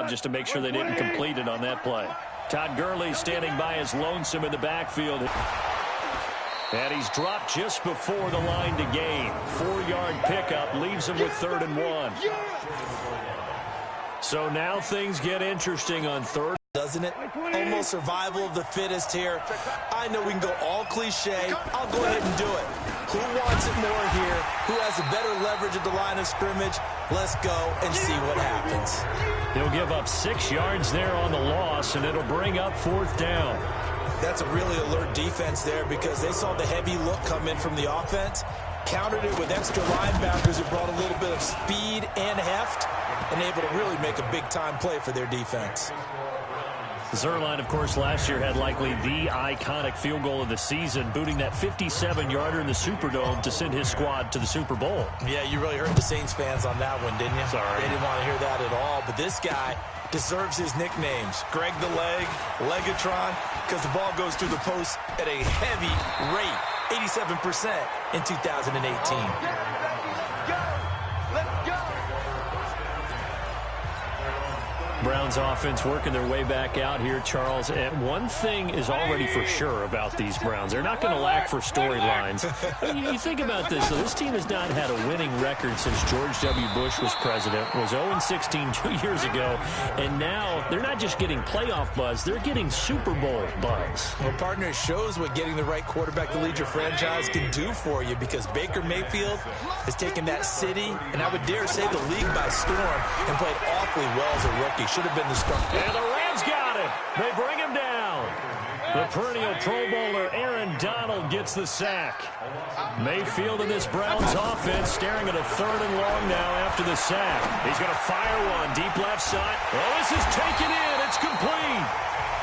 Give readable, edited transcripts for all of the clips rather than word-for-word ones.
job just to make sure they didn't complete it on that play. Todd Gurley standing by as lonesome in the backfield. And he's dropped just before the line to gain. 4-yard pickup leaves him with 3rd and 1. So now things get interesting on 3rd. Doesn't it? Almost survival of the fittest here. I know we can go all cliche. I'll go ahead and do it. Who wants it more here? Who has a better leverage at the line of scrimmage? Let's go and see what happens. He'll give up 6 yards there on the loss, and it'll bring up 4th down. That's a really alert defense there because they saw the heavy look come in from the offense, countered it with extra linebackers who brought a little bit of speed and heft, and able to really make a big-time play for their defense. Zuerlein, of course, last year had likely the iconic field goal of the season, booting that 57-yarder in the Superdome to send his squad to the Super Bowl. Yeah, you really hurt the Saints fans on that one, didn't you? Sorry. They didn't want to hear that at all. But this guy deserves his nicknames. Greg the Leg, Legatron, because the ball goes through the post at a heavy rate, 87% in 2018. Browns offense working their way back out here, Charles. And one thing is already for sure about these Browns. They're not going to lack for storylines. You think about this, though. This team has not had a winning record since George W. Bush was president. Was 0-16 2 years ago. And now they're not just getting playoff buzz. They're getting Super Bowl buzz. Well, partner, it shows what getting the right quarterback to lead your franchise can do for you because Baker Mayfield has taken that city, and I would dare say the league by storm, and played awfully well as a rookie. Should have been the starter. And the Rams got him. They bring him down. The perennial Pro Bowler Aaron Donald gets the sack. Mayfield in this Browns offense staring at a 3rd and long now after the sack. He's going to fire one deep left side. Oh, this is taken in. It's complete.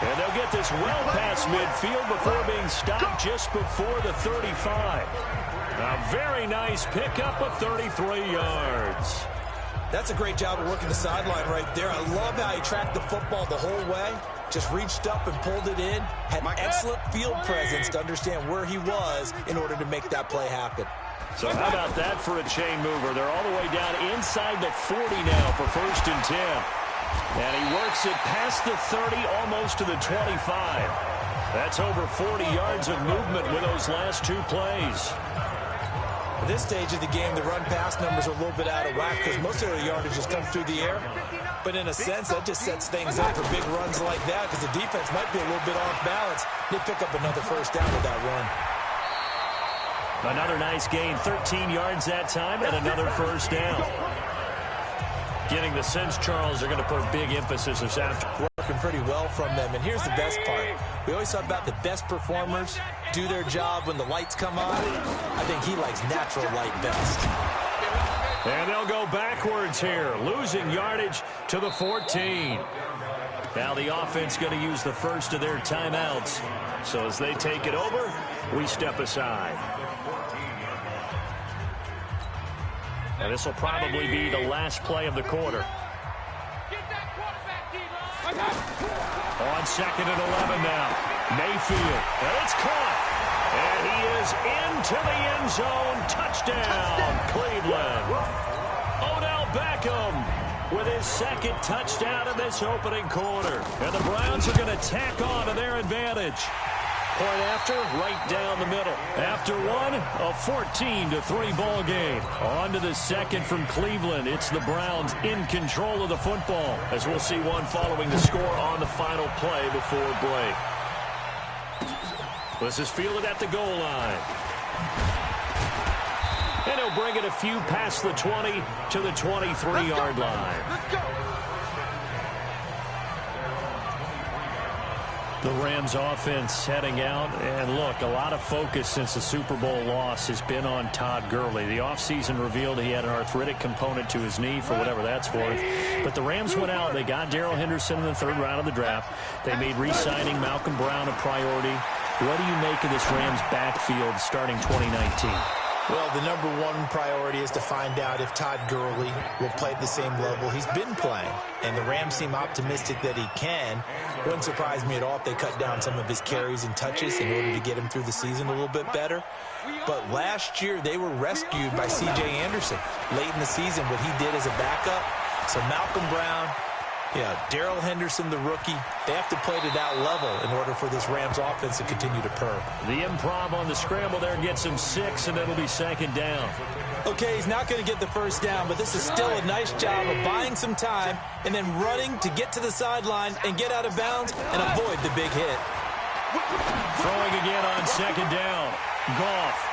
And they'll get this well past midfield before being stopped just before the 35. A very nice pickup of 33 yards. That's a great job of working the sideline right there. I love how he tracked the football the whole way. Just reached up and pulled it in. Had excellent field presence to understand where he was in order to make that play happen. So how about that for a chain mover? They're all the way down inside the 40 now for 1st and 10. And he works it past the 30, almost to the 25. That's over 40 yards of movement with those last 2 plays. At this stage of the game, the run-pass numbers are a little bit out of whack because most of their yardage just comes through the air. But in a sense, that just sets things up for big runs like that because the defense might be a little bit off balance. They pick up another 1st down with that run. Another nice gain, 13 yards that time, and another 1st down. Getting the sense, Charles, they're going to put a big emphasis this afternoon. Working pretty well from them. And here's the best part. We always talk about the best performers do their job when the lights come on. I think he likes natural light best. And they'll go backwards here, losing yardage to the 14. Now the offense going to use the first of their timeouts. So as they take it over, we step aside. And this will probably be the last play of the quarter. On 2nd and 11 now. Mayfield. And it's caught. And he is into the end zone. Touchdown, Cleveland. Odell Beckham with his 2nd touchdown in this opening quarter. And the Browns are going to tack on to their advantage. Point after, right down the middle. After one, a 14-3 ball game. On to the 2nd from Cleveland. It's the Browns in control of the football, as we'll see one following the score on the final play before break. This is fielded at the goal line. And he'll bring it a few past the 20 to the 23-yard line. The Rams offense heading out, and look, a lot of focus since the Super Bowl loss has been on Todd Gurley. The offseason revealed he had an arthritic component to his knee for whatever that's worth. But the Rams went out. They got Darrell Henderson in the 3rd round of the draft. They made re-signing Malcolm Brown a priority. What do you make of this Rams backfield starting 2019? Well, the #1 priority is to find out if Todd Gurley will play at the same level he's been playing. And the Rams seem optimistic that he can. Wouldn't surprise me at all if they cut down some of his carries and touches in order to get him through the season a little bit better. But last year, they were rescued by C.J. Anderson late in the season, what he did as a backup. So Malcolm Brown Yeah, Darrell Henderson, the rookie, they have to play to that level in order for this Rams offense to continue to purr. The improv on the scramble there gets him 6, and it'll be second down. Okay, he's not going to get the first down, but this is still a nice job of buying some time and then running to get to the sideline and get out of bounds and avoid the big hit. Throwing again on second down. Goff.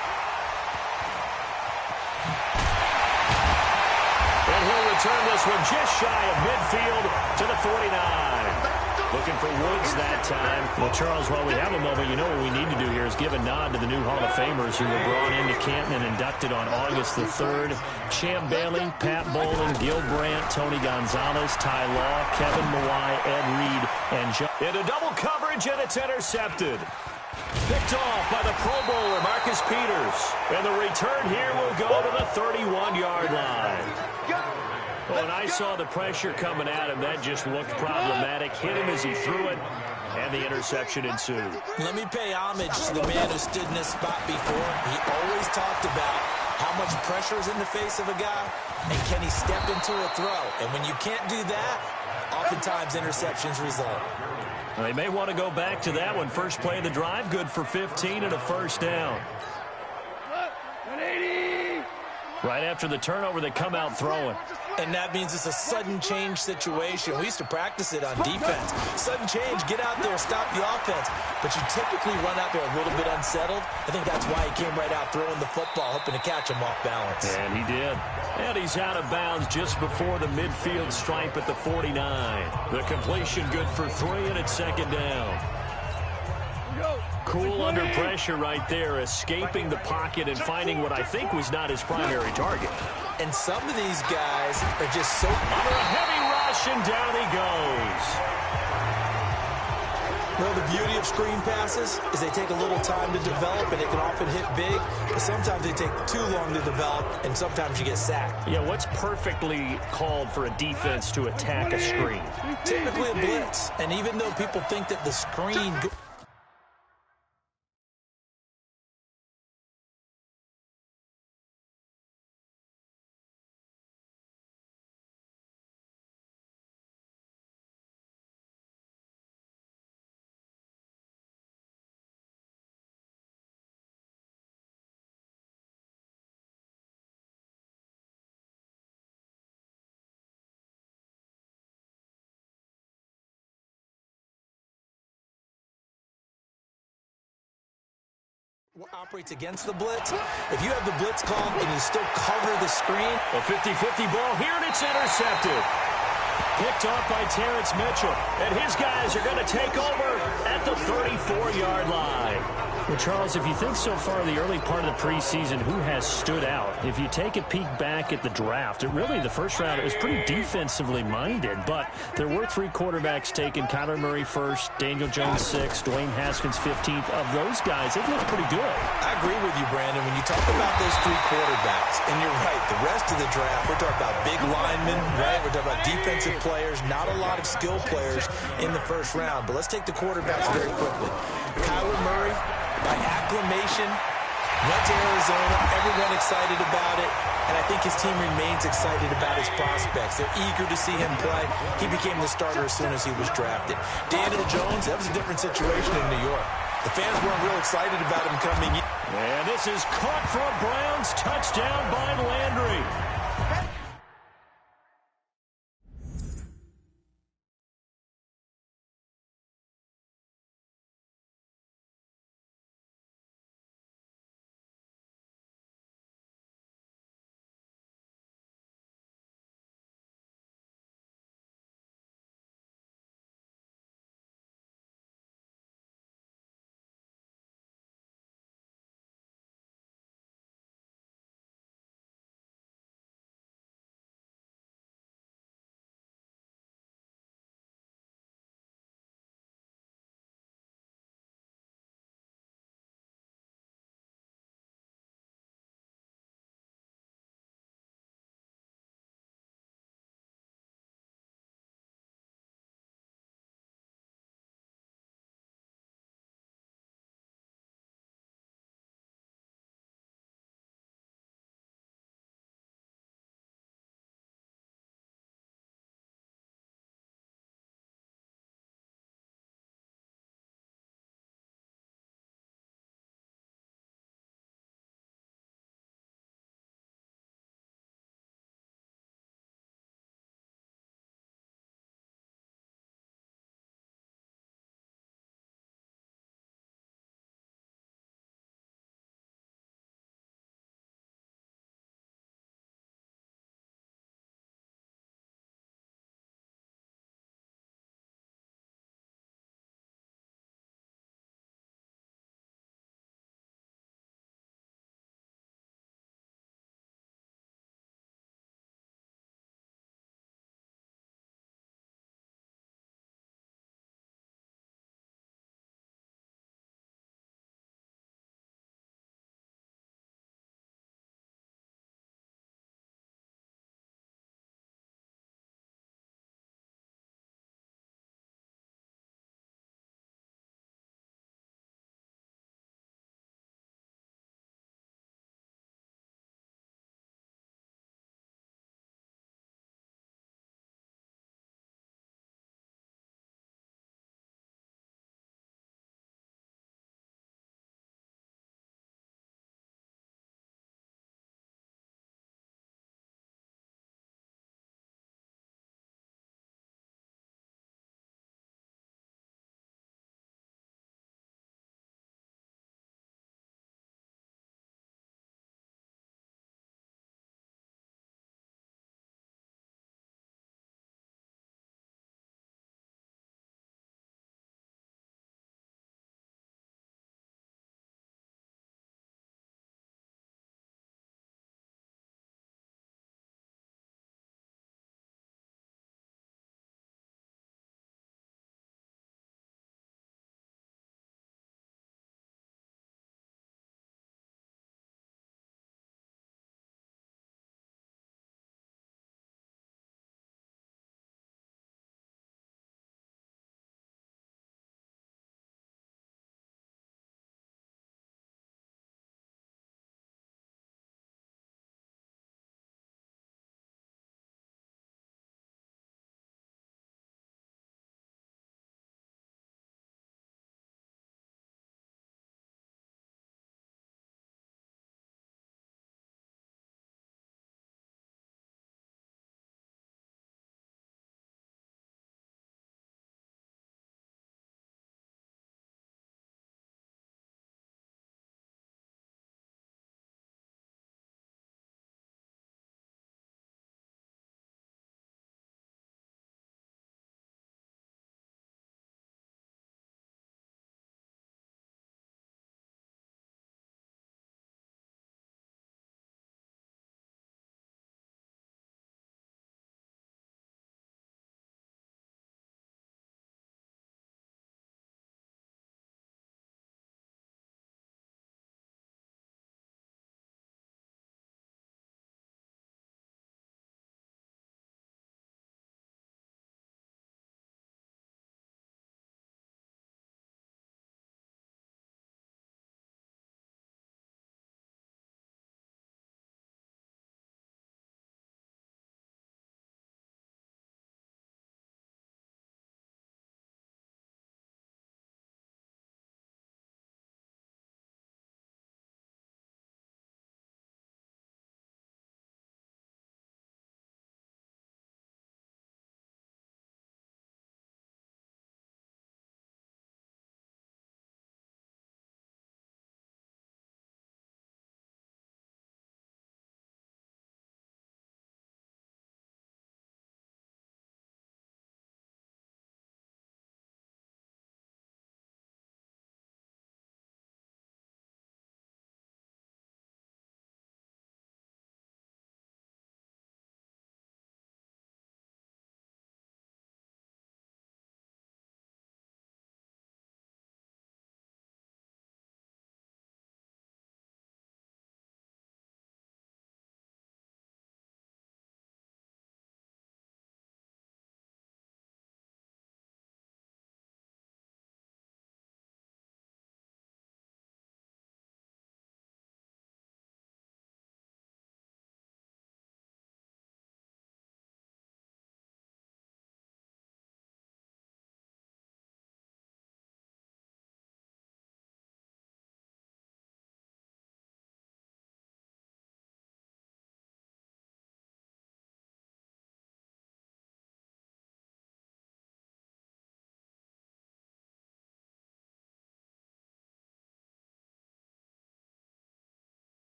And he'll return this one just shy of midfield to the 49. Looking for Woods that time. Well, Charles, while we have a moment, you know what we need to do here is give a nod to the new Hall of Famers who were brought into Canton and inducted on August the 3rd. Champ Bailey, Pat Bowlen, Gil Brandt, Tony Gonzalez, Ty Law, Kevin Mawai, Ed Reed, and John. Into double coverage, and it's intercepted. Picked off by the Pro Bowler, Marcus Peters. And the return here will go to the 31-yard line. Well, and I saw the pressure coming at him. That just looked problematic. Hit him as he threw it, and the interception ensued. Let me pay homage to the man who stood in this spot before. He always talked about how much pressure is in the face of a guy, and can he step into a throw. And when you can't do that, oftentimes interceptions result. Well, they may want to go back to that one. First play of the drive, good for 15 and a first down. Right after the turnover, they come out throwing. And that means it's a sudden change situation. We used to practice it on defense. Sudden change, get out there, stop the offense. But you typically run out there a little bit unsettled. I think that's why he came right out throwing the football, hoping to catch him off balance. And he did. And he's out of bounds just before the midfield stripe at the 49. The completion good for 3, and it's second down. Cool under pressure right there, escaping the pocket and finding what I think was not his primary target. And some of these guys are just so... Under a heavy rush, and down he goes. Well, the beauty of screen passes is they take a little time to develop, and they can often hit big, but sometimes they take too long to develop, and sometimes you get sacked. Yeah, what's perfectly called for a defense to attack a screen? Typically a blitz, and even though people think that the screen... operates against the blitz. If you have the blitz called and you still cover the screen. A 50-50 ball here, and it's intercepted. Picked off by Terrence Mitchell. And his guys are going to take over at the 34-yard line. Well, Charles, if you think so far the early part of the preseason, who has stood out? If you take a peek back at the draft, the first round, it was pretty defensively minded, but there were 3 quarterbacks taken. Kyler Murray first, Daniel Jones 6th, Dwayne Haskins 15th. Of those guys, they've looked pretty good. I agree with you, Brandon. When you talk about those 3 quarterbacks, and you're right, the rest of the draft, we're talking about big linemen, right? We're talking about defensive players, not a lot of skill players in the first round. But let's take the quarterbacks very quickly. Kyler Murray, by acclamation, went to Arizona, everyone excited about it, and I think his team remains excited about his prospects. They're eager to see him play. He became the starter as soon as he was drafted. Daniel Jones, that was a different situation in New York. The fans weren't real excited about him coming in. And this is caught for a Browns touchdown by Landry.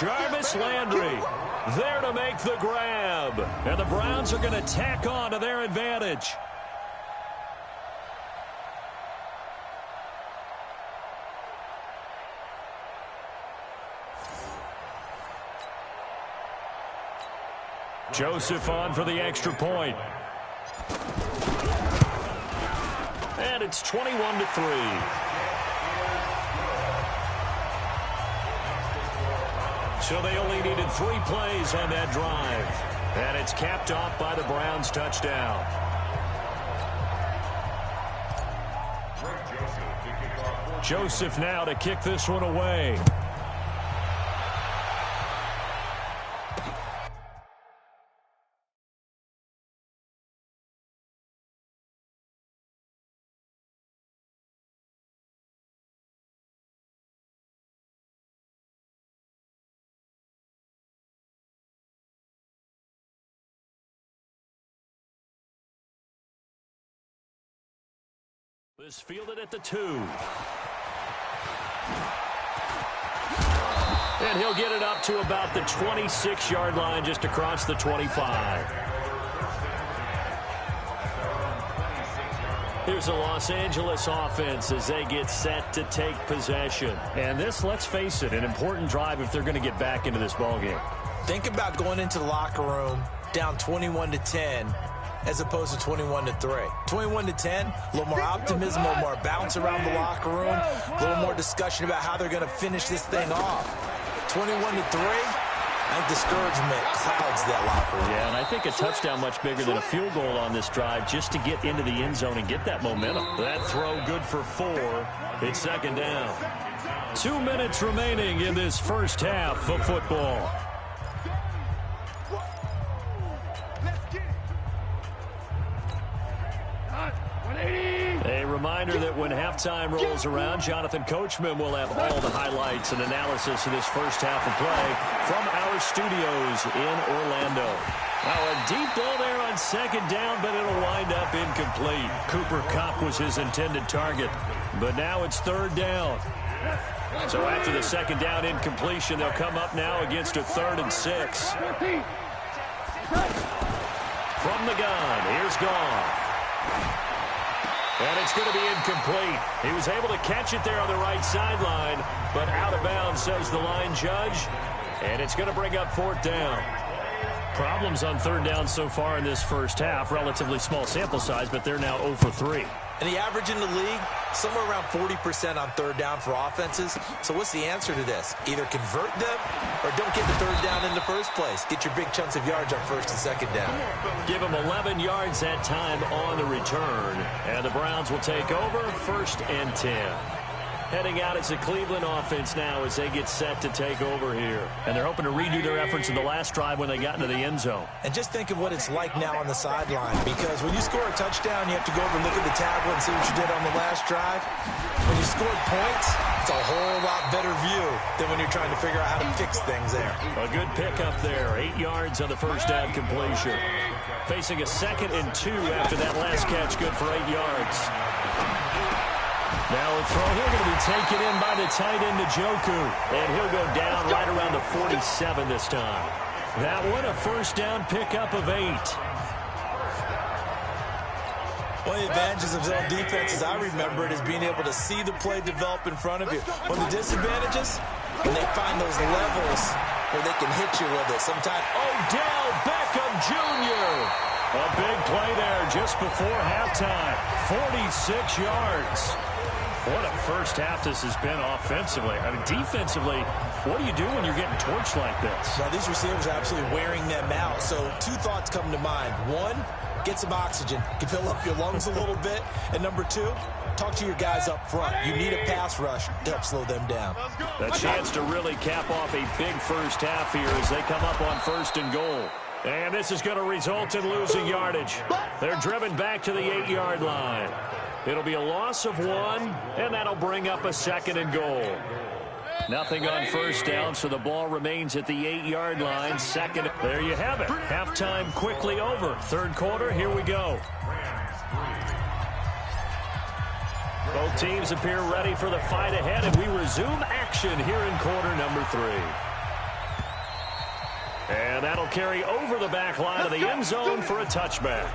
Jarvis Landry there to make the grab. And the Browns are going to tack on to their advantage. Joseph on for the extra point. And it's 21-3. So they only needed 3 plays on that drive. And it's capped off by the Browns touchdown. Joseph now to kick this one away. This fielded at the 2. And he'll get it up to about the 26-yard line, just across the 25. Here's the Los Angeles offense as they get set to take possession. And this, let's face it, an important drive if they're going to get back into this ballgame. Think about going into the locker room down 21-10. As opposed to 21-3. 21-10, a little more optimism, a little more bounce around the locker room, a little more discussion about how they're going to finish this thing off. 21-3, I think discouragement clouds that locker room. Yeah, and I think a touchdown much bigger than a field goal on this drive just to get into the end zone and get that momentum. That throw good for 4. It's second down. 2 minutes remaining in this first half of football. A reminder that when halftime rolls around, Jonathan Coachman will have all the highlights and analysis of this first half of play from our studios in Orlando. Now a deep ball there on second down, but it'll wind up incomplete. Cooper Kupp was his intended target, but now it's third down. So after the second down incompletion, they'll come up now against a 3rd and 6. From the gun, here's Goff. And it's going to be incomplete. He was able to catch it there on the right sideline, but out of bounds, says the line judge. And it's going to bring up 4th down. Problems on 3rd down so far in this first half. Relatively small sample size, but they're now 0 for 3. And the average in the league, somewhere around 40% on 3rd down for offenses. So what's the answer to this? Either convert them or don't get the 3rd down in the first place. Get your big chunks of yards on 1st and 2nd down. Give them 11 yards that time on the return. And the Browns will take over 1st and 10. Heading out as a Cleveland offense now as they get set to take over here. And they're hoping to redo their efforts in the last drive when they got into the end zone. And just think of what it's like now on the sideline, because when you score a touchdown, you have to go over and look at the tablet and see what you did on the last drive. When you scored points, it's a whole lot better view than when you're trying to figure out how to fix things there. A good pickup there. 8 yards on the first down completion. Facing a 2nd and 2 after that last catch, good for 8 yards. Now a throw here going to be taken in by the tight end, Njoku. And he'll go down right around the 47 this time. That one a first down pickup of 8. One of the advantages of zone defense, as I remember it, is being able to see the play develop in front of you. One of the disadvantages, when they find those levels where they can hit you with it. Sometimes Odell Beckham Jr. A big play there just before halftime. 46 yards. What a first half this has been offensively. I mean, defensively, what do you do when you're getting torched like this? Well, these receivers are absolutely wearing them out. So 2 thoughts come to mind. 1, get some oxygen. You can fill up your lungs a little bit. And number 2, talk to your guys up front. You need a pass rush to help slow them down. A chance to really cap off a big first half here as they come up on 1st and goal. And this is going to result in losing yardage. They're driven back to the 8-yard line. It'll be a loss of 1, and that'll bring up a 2nd and goal. Nothing on first down, so the ball remains at the 8-yard line. 2nd. There you have it. Halftime quickly over. 3rd quarter, here we go. Both teams appear ready for the fight ahead, and we resume action here in quarter number 3. And that'll carry over the back line of the end zone for a touchback.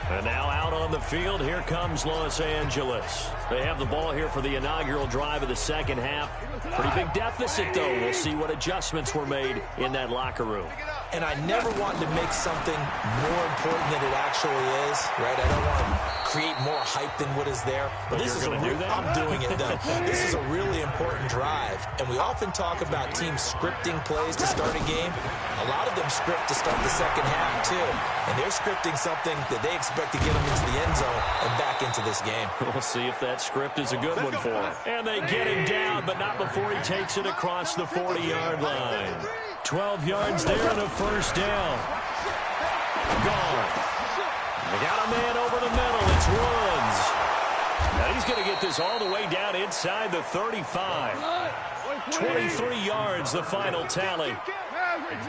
And now out on the field, here comes Los Angeles. They have the ball here for the inaugural drive of the second half. Pretty big deficit, though. We'll see what adjustments were made in that locker room. And I never wanted to make something more important than it actually is, right? I don't want to create more hype than what is there. But this is I'm doing it, though. This is a really important drive. And we often talk about teams scripting plays to start a game. A lot of them script to start the second half, too. And they're scripting something that they expect to get them into the end zone and back into this game. We'll see if that script is a good one for him. And they get him down, but not before he takes it across the 40-yard line. 12 yards there and a first down. Gone. They got a man over the middle. It's Woods. Now he's going to get this all the way down inside the 35. 23 yards, the final tally.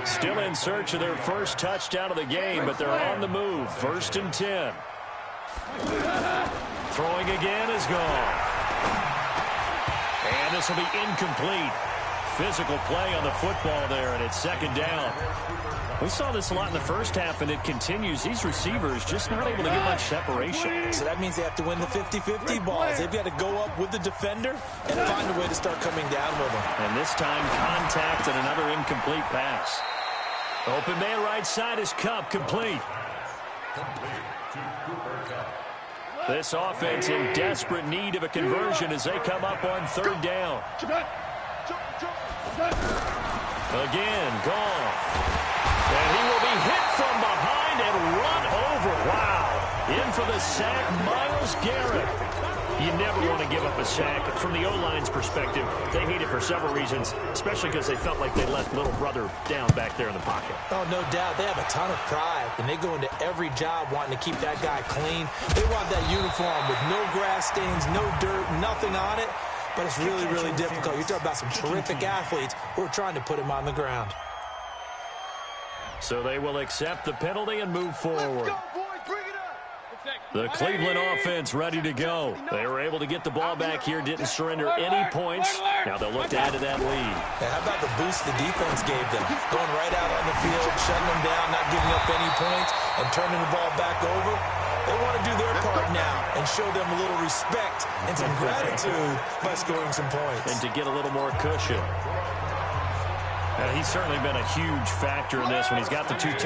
Still in search of their first touchdown of the game, but they're on the move. 1st and 10. Throwing again is gone. And this will be incomplete. Physical play on the football there, and it's 2nd down. We saw this a lot in the first half, and it continues. These receivers just not able to get much separation. So that means they have to win the 50-50 balls. They've got to go up with the defender and find a way to start coming down with them. And this time, contact and another incomplete pass. Open man right side is Kupp, complete. This offense in desperate need of a conversion as they come up on 3rd down. Again, Goff. And he will be hit from behind and run over. Wow. In for the sack, Myles Garrett. You never want to give up a sack. From the O-line's perspective, they hate it for several reasons, especially because they felt like they let little brother down back there in the pocket. Oh, no doubt. They have a ton of pride, and they go into every job wanting to keep that guy clean. They want that uniform with no grass stains, no dirt, nothing on it. But it's really, really difficult. You're talking about some terrific athletes who are trying to put him on the ground. So they will accept the penalty and move forward. The Cleveland offense ready to go. They were able to get the ball back here, didn't surrender any points. Now they'll look to add to that lead. Now, how about the boost the defense gave them? Going right out on the field, shutting them down, not giving up any points, and turning the ball back over. They want to do their part now and show them a little respect and some gratitude by scoring some points. And to get a little more cushion. He's certainly been a huge factor in this when he's got the 2